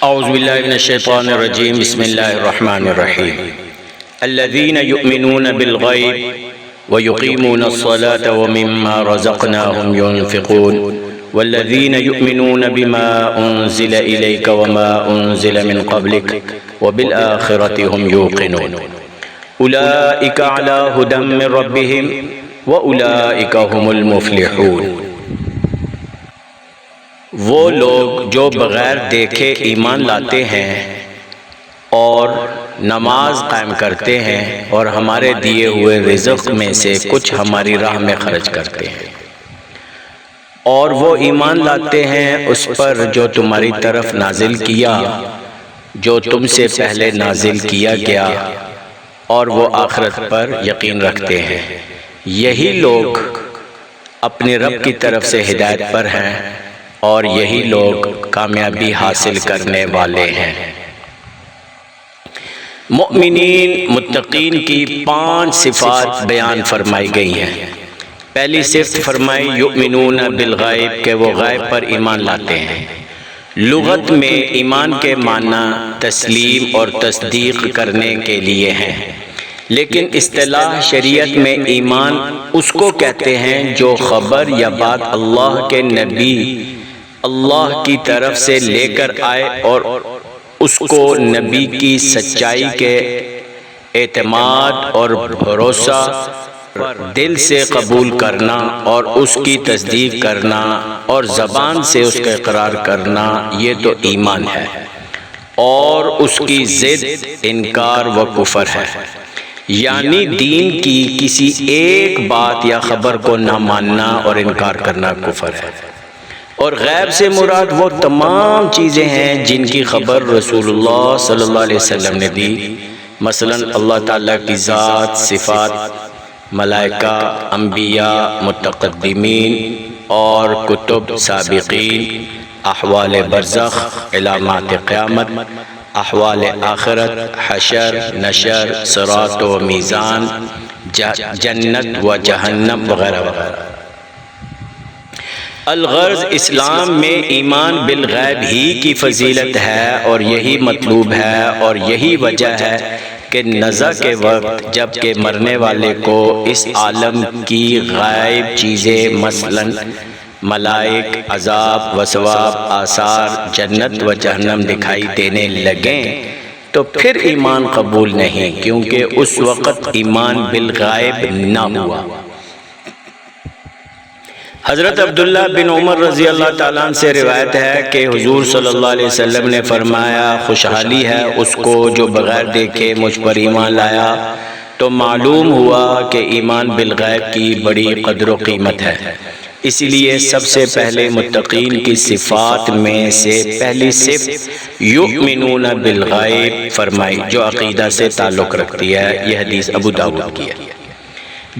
اعوذ باللہ من الشیطان الرجیم بسم اللہ الرحمن الرحیم الذین یؤمنون بالغیب ویقیمون الصلاة ومما رزقناهم ينفقون والذین یؤمنون بما انزل الیک وما انزل من قبلک وبالآخرة هم یوقنون اولئک علی ھدی من ربہم واولئک هم المفلحون۔ وہ لوگ جو بغیر دیکھے ایمان لاتے ہیں اور نماز قائم کرتے ہیں اور ہمارے دیے ہوئے رزق میں سے کچھ ہماری راہ میں خرچ کرتے ہیں، اور وہ ایمان لاتے ہیں اس پر جو تمہاری طرف نازل کیا، جو تم سے پہلے نازل کیا گیا، اور وہ آخرت پر یقین رکھتے ہیں، یہی لوگ اپنے رب کی طرف سے ہدایت پر ہیں اور یہی لوگ کامیابی حاصل کرنے والے ہیں۔ مؤمنین متقین کی 5 صفات بیان فرمائی گئی ہیں۔ پہلی صفت فرمائی یؤمنون بالغیب کہ وہ غیب پر ایمان لاتے ہیں۔ لغت میں ایمان کے معنی تسلیم اور تصدیق کرنے کے لیے ہیں، لیکن اصطلاح شریعت میں ایمان اس کو کہتے ہیں جو خبر یا بات اللہ کے نبی اللہ کی طرف سے لے کر آئے اور اس کو نبی کی سچائی کے اعتماد اور بھروسہ دل سے قبول کرنا اور اس کی تصدیق کرنا اور زبان سے اس کا اقرار کرنا، یہ تو ایمان ہے، اور اس کی ضد انکار و کفر ہے، یعنی دین کی کسی ایک بات یا خبر کو نہ ماننا اور انکار کرنا کفر ہے۔ اور غیب سے مراد وہ تمام چیزیں ہیں جن کی خبر رسول اللہ صلی اللہ علیہ وسلم نے دی، مثلا اللہ تعالیٰ کی ذات، صفات، ملائکہ، انبیاء، متقدمین اور کتب سابقین، احوال برزخ، علامات قیامت، احوال آخرت، حشر، نشر، صراط و میزان، جنت و جہنم وغیرہ وغیرہ۔ الغرض اسلام میں ایمان بالغیب ہی کی فضیلت ہے اور یہی مطلوب ہے، اور یہی وجہ ہے کہ نزع کے وقت جب کہ مرنے والے کو اس عالم کی غائب چیزیں مثلا ملائک، عذاب و ثواب، آثار، جنت و جہنم دکھائی دینے لگیں تو پھر ایمان قبول نہیں، کیونکہ اس وقت ایمان بالغیب نہ ہوا۔ حضرت عبداللہ بن عمر رضی اللہ تعالیٰ عنہ سے روایت ہے کہ حضور صلی اللہ علیہ وسلم نے فرمایا، خوشحالی ہے اس کو جو بغیر دیکھے مجھ پر ایمان لایا۔ تو معلوم ہوا کہ ایمان بالغیب کی بڑی قدر و قیمت ہے، اس لیے سب سے پہلے متقین کی صفات میں سے پہلی صفت یؤمنون بالغیب فرمائی، جو عقیدہ سے تعلق رکھتی ہے۔ یہ حدیث ابو داؤد کی ہے۔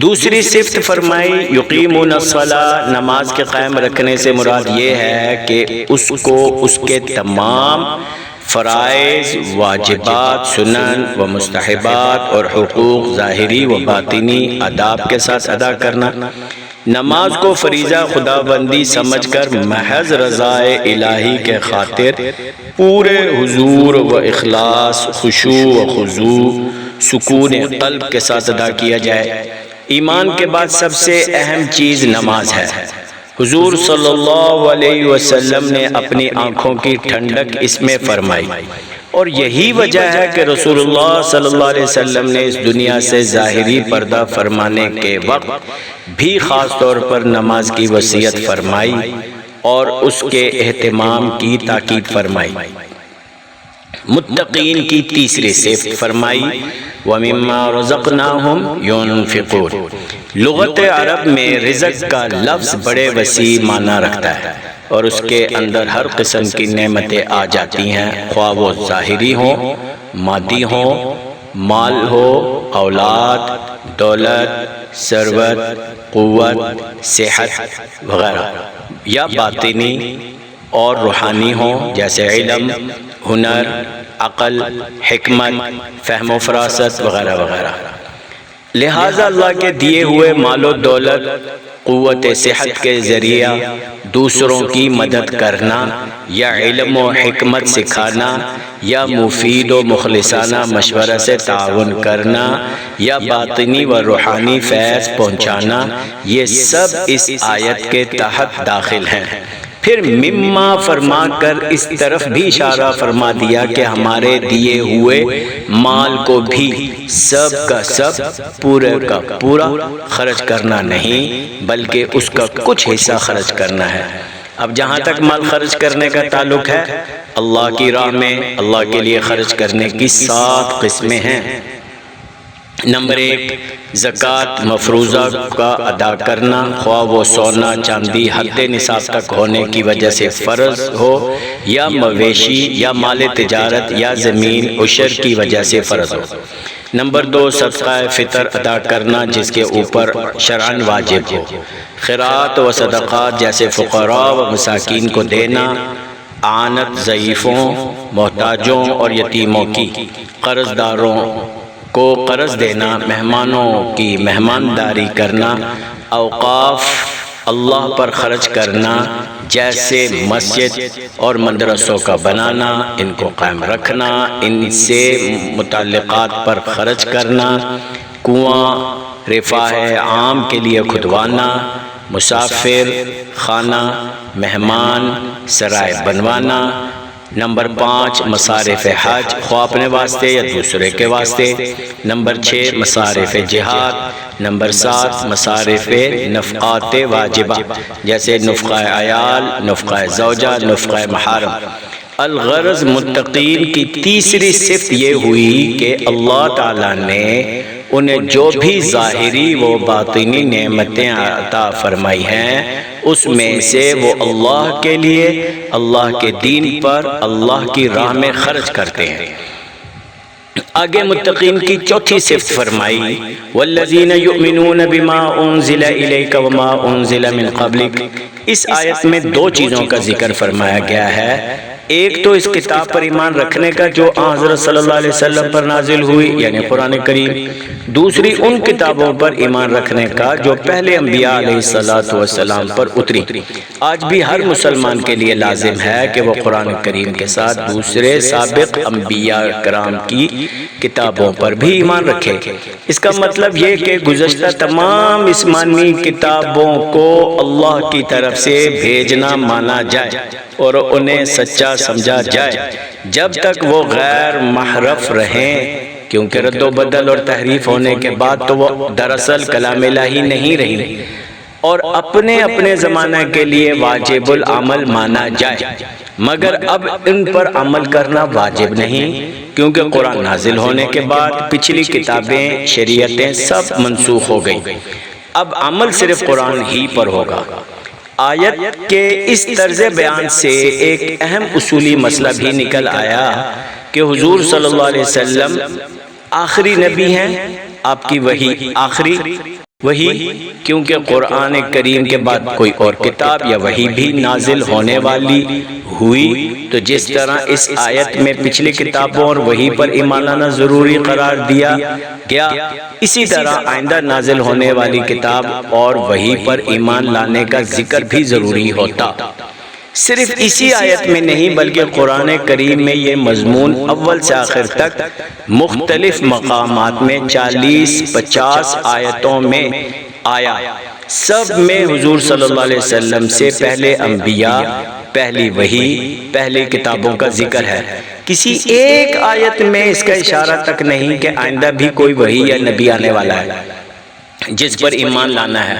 دوسری صفت فرمائی یقیمون الصلاۃ، نماز کے قائم رکھنے سے مراد یہ ہے کہ اس کو اس کے تمام فرائض، واجبات، سنن و مستحبات اور حقوق ظاہری و باطنی آداب کے ساتھ ادا کرنا۔ نماز کو فریضہ خدا بندی سمجھ کر محض رضائے الہی کے خاطر پورے حضور و اخلاص، خشوع و خضوع، سکون قلب کے ساتھ ادا کیا جائے۔ ایمان کے بعد سب سے اہم چیز نماز ہے۔ حضور صلی اللہ علیہ وسلم نے اپنی آنکھوں کی ٹھنڈک اس میں فرمائی، اور یہی وجہ ہے کہ رسول اللہ صلی اللہ علیہ وسلم نے اس دنیا سے ظاہری پردہ فرمانے کے وقت بھی خاص طور پر نماز کی وصیت فرمائی اور اس کے اہتمام کی تاکید فرمائی۔ متقین کی تیسری صفت فرمائی وَمِمَّا رَزَقْنَاهُمْ يُنْفِقُونَ۔ لغت عرب میں رزق کا لفظ بڑے وسیع معنی رکھتا ہے، اور اس کے اندر ہر قسم کی نعمتیں آ جاتی ہیں، خواہ وہ ظاہری ہوں، مادی ہوں، مال ہو، اولاد، دولت، ثروت، قوت، صحت وغیرہ، یا باطنی اور روحانی ہوں، جیسے علم، ہنر، عقل، حکمت، فہم و فراست وغیرہ وغیرہ۔ لہٰذا اللہ کے دیے ہوئے مال و دولت، قوت صحت کے ذریعہ دوسروں کی مدد کرنا یا علم و حکمت سکھانا یا مفید و مخلصانہ مشورہ سے تعاون کرنا یا باطنی و روحانی فیض پہنچانا، یہ سب اس آیت کے تحت داخل ہیں۔ پھر مما فرما کر اس طرف بھی اشارہ فرما دیا کہ ہمارے دیے ہوئے مال کو بھی سب کا سب پورے کا پورا خرچ کرنا نہیں بلکہ اس کا کچھ حصہ خرچ کرنا ہے۔ اب جہاں تک مال خرچ کرنے کا تعلق ہے، اللہ کی راہ میں اللہ کے لیے خرچ کرنے کی 7 قسمیں ہیں۔ نمبر 1، زکوٰۃ مفروضہ کا ادا کرنا، خواہ وہ سونا چاندی حد نصاب تک ہونے کی وجہ سے فرض ہو یا مویشی یا مال تجارت یا زمین عشر کی وجہ سے فرض ہو۔ نمبر 2، صدقہ فطر ادا کرنا جس کے اوپر شرعاً واجب ہو، خیرات و صدقات جیسے فقراء و مساکین کو دینا، اعانت ضعیفوں، محتاجوں اور یتیموں کی، قرض داروں کو قرض دینا، مہمانوں کی مہمانداری کرنا، اوقاف اللہ پر خرچ کرنا جیسے مسجد اور مدرسوں کا بنانا، ان کو قائم رکھنا، ان سے متعلقات پر خرچ کرنا، کنواں رفاہ عام کے لیے کھدوانا، مسافر خانہ مہمان سرائے بنوانا۔ نمبر 5، مصارف حج، خواہ اپنے واسطے یا دوسرے کے واسطے۔ نمبر 6، مصارف جہاد۔ نمبر 7، مصارف نفقات واجبہ جیسے نفقہ عیال، نفقہ زوجہ، نفقہ محارم۔ الغرض متقین کی تیسری صفت یہ ہوئی کہ اللہ تعالیٰ نے انہیں جو بھی ظاہری و باطنی نعمتیں عطا فرمائی ہیں اس میں سے وہ اللہ کے لیے، اللہ کے دین پر، اللہ کی راہ میں خرچ کرتے ہیں۔ آگے متقین کی چوتھی صفت فرمائی، والذین یؤمنون بما انزل الیک وما انزل من قبلک۔ اس آیت میں 2 چیزوں کا ذکر فرمایا گیا ہے۔ ایک تو اس کتاب پر ایمان رکھنے کا جو حضرت صلی اللہ علیہ وسلم پر نازل ہوئی یعنی قرآن کریم، دوسری ان کتابوں پر ایمان رکھنے کا جو پہلے انبیاء علیہ السلام پر اتری۔ آج بھی ہر مسلمان کے لیے لازم ہے کہ وہ قرآن کریم کے ساتھ دوسرے سابق انبیاء کرام کی کتابوں پر بھی ایمان رکھے۔ اس کا مطلب یہ کہ گزشتہ تمام آسمانی کتابوں کو اللہ کی طرف سے بھیجنا مانا جائے اور انہیں سچا سمجھا جائے جب تک وہ غیر محرف رہیں، کیونکہ رد و بدل اور تحریف ہونے کے بعد تو وہ دراصل کلام الہی نہیں رہی اور اپنے اپنے زمانہ کے لیے واجب العمل مانا جائے، مگر اب ان پر عمل کرنا واجب نہیں، کیونکہ قرآن نازل ہونے کے بعد پچھلی کتابیں شریعتیں سب منسوخ ہو گئی، اب عمل صرف قرآن ہی پر ہوگا۔ آیت کے اس طرز بیان سے ایک اہم اصولی مسئلہ بھی نکل آیا کہ حضور صلی اللہ علیہ وسلم آخری نبی ہیں، آپ کی وحی آخری وحی، کیونکہ قرآن کریم کے بعد کوئی اور کتاب یا وحی بھی نازل ہونے والی ہوئی، تو جس طرح اس آیت میں پچھلی کتابوں اور وحی پر ایمان لانا ضروری قرار دیا گیا، اسی طرح آئندہ نازل ہونے والی کتاب اور وحی پر ایمان لانے کا ذکر بھی ضروری ہوتا۔ صرف اسی آیت میں نہیں بلکہ قرآن کریم میں یہ مضمون اول سے آخر تک مختلف مقامات میں 40-50 آیتوں میں آیا۔ سب میں حضور صلی اللہ علیہ وسلم سے پہلے انبیاء، پہلی وحی، پہلی کتابوں کا ذکر ہے۔ کسی ایک آیت میں اس کا اشارہ تک نہیں کہ آئندہ بھی کوئی وحی یا نبی آنے والا ہے جس پر ایمان لانا ہے۔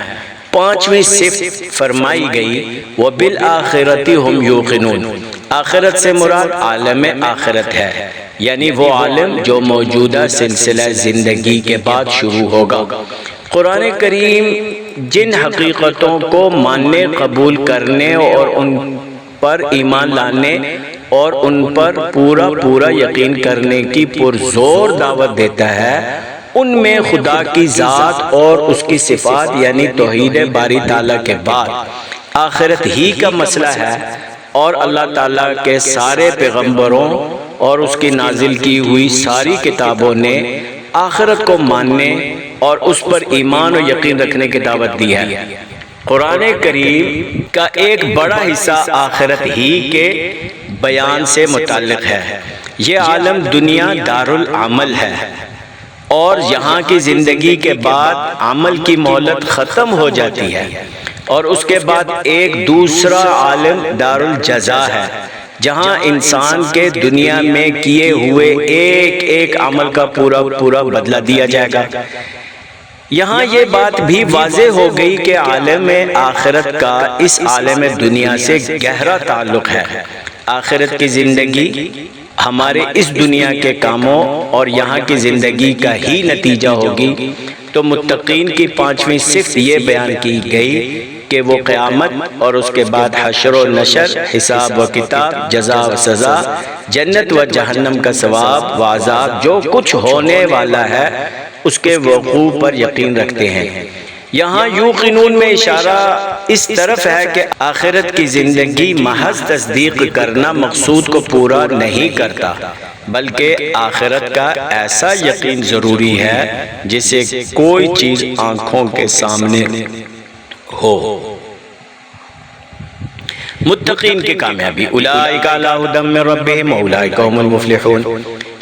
5ویں صفت فرمائی گئی، وَبِالْآخِرَةِ هُمْ يُوقِنُونَ۔ آخرت سے مراد عالم آخرت ہے، یعنی وہ عالم جو موجودہ سلسلہ زندگی کے بعد شروع ہوگا۔ قرآن کریم جن حقیقتوں کو ماننے، قبول کرنے اور ان پر ایمان لانے اور ان پر پورا یقین کرنے کی پرزور دعوت دیتا ہے، ان میں خدا کی ذات اور اس کی صفات یعنی توحید باری تعالیٰ کے بعد آخرت ہی کا مسئلہ ہے، اور اللہ تعالیٰ کے سارے پیغمبروں اور اس کی نازل کی ہوئی ساری کتابوں نے آخرت کو ماننے اور اس پر ایمان و یقین رکھنے کی دعوت دی ہے۔ قرآن کریم کا ایک بڑا حصہ آخرت ہی کے بیان سے متعلق ہے۔ یہ عالم دنیا دارالعمل ہے اور یہاں کی زندگی کے بعد عمل کی مہلت ختم ہو جاتی ہے، اور اس کے بعد ایک دوسرا عالم دارالجزا ہے، جہاں انسان کے دنیا میں کیے ہوئے ایک ایک عمل کا پورا بدلہ دیا جائے گا۔ یہاں یہ بات بھی واضح ہو گئی کہ عالم آخرت کا اس عالم دنیا سے گہرا تعلق ہے۔ آخرت کی زندگی ہمارے اس دنیا کے کاموں اور یہاں کی زندگی کا ہی نتیجہ ہوگی۔ تو متقین کی پانچویں صفت یہ بیان کی گئی کہ وہ قیامت اور اس کے بعد حشر و نشر، حساب و کتاب، جزا و سزا، جنت و جہنم کا ثواب و عذاب، جو کچھ ہونے والا ہے اس کے وقوع پر یقین رکھتے ہیں۔ یہاں یوقنون میں اشارہ اس طرف ہے کہ آخرت کی زندگی محض تصدیق کرنا مقصود کو پورا نہیں کرتا، بلکہ آخرت کا ایسا یقین ضروری ہے جسے کوئی چیز آنکھوں کے سامنے ہو۔ متقین کی کامیابی، اولئک علی ھدی من ربہم واولئک ھم المفلحون،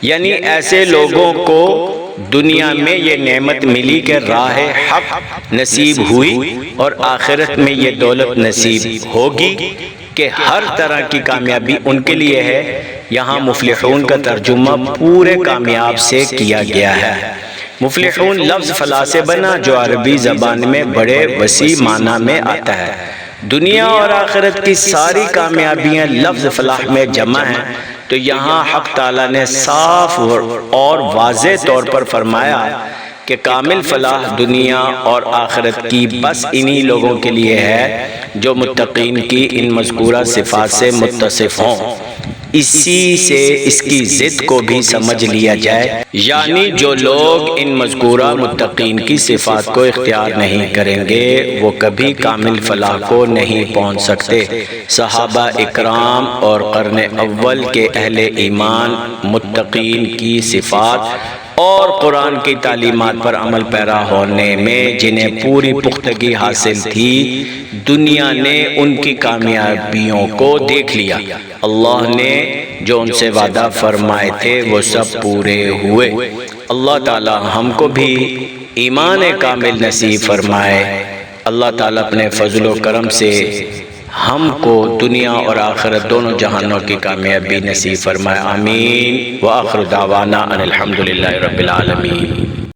یعنی ایسے لوگوں کو دنیا میں یہ نعمت ملی کہ راہ حق نصیب ہوئی، اور آخرت میں یہ دولت نصیب ہوگی کہ ہر طرح کی کامیابی ان کے لیے ہے۔ یہاں مفلحون کا ترجمہ پورے کامیاب سے کیا گیا ہے۔ مفلحون لفظ فلاح سے بنا، جو عربی زبان میں بڑے وسیع معنی میں آتا ہے۔ دنیا اور آخرت کی ساری کامیابیاں لفظ فلاح میں جمع ہیں، تو یہاں حق تعالیٰ نے صاف اور واضح طور پر فرمایا کہ کامل فلاح دنیا اور آخرت کی بس انہی لوگوں کے لیے ہے جو متقین کی ان مذکورہ صفات سے متصف ہوں۔ اسی سے اس کی ضد کو بھی سمجھ لیا جائے، یعنی جو لوگ ان مذکورہ متقین کی صفات کو اختیار نہیں کریں گے وہ کبھی کامل فلاح کو نہیں پہنچ سکتے۔ صحابہ اکرام اور قرن اول کے اہل ایمان متقین کی صفات اور قرآن کی تعلیمات پر عمل پیرا ہونے میں جنہیں پوری پختگی حاصل تھی، دنیا نے ان کی کامیابیوں کو دیکھ لیا۔ اللہ نے جو ان سے وعدہ فرمائے تھے وہ سب پورے ہوئے۔ اللہ تعالی ہم کو بھی ایمان کامل نصیب فرمائے۔ اللہ تعالیٰ اپنے فضل و کرم سے ہم کو دنیا اور آخرت دونوں جہانوں کی کامیابی نصیب فرمائے، آمین۔ وآخر دعوانا ان الحمدللہ رب العالمین۔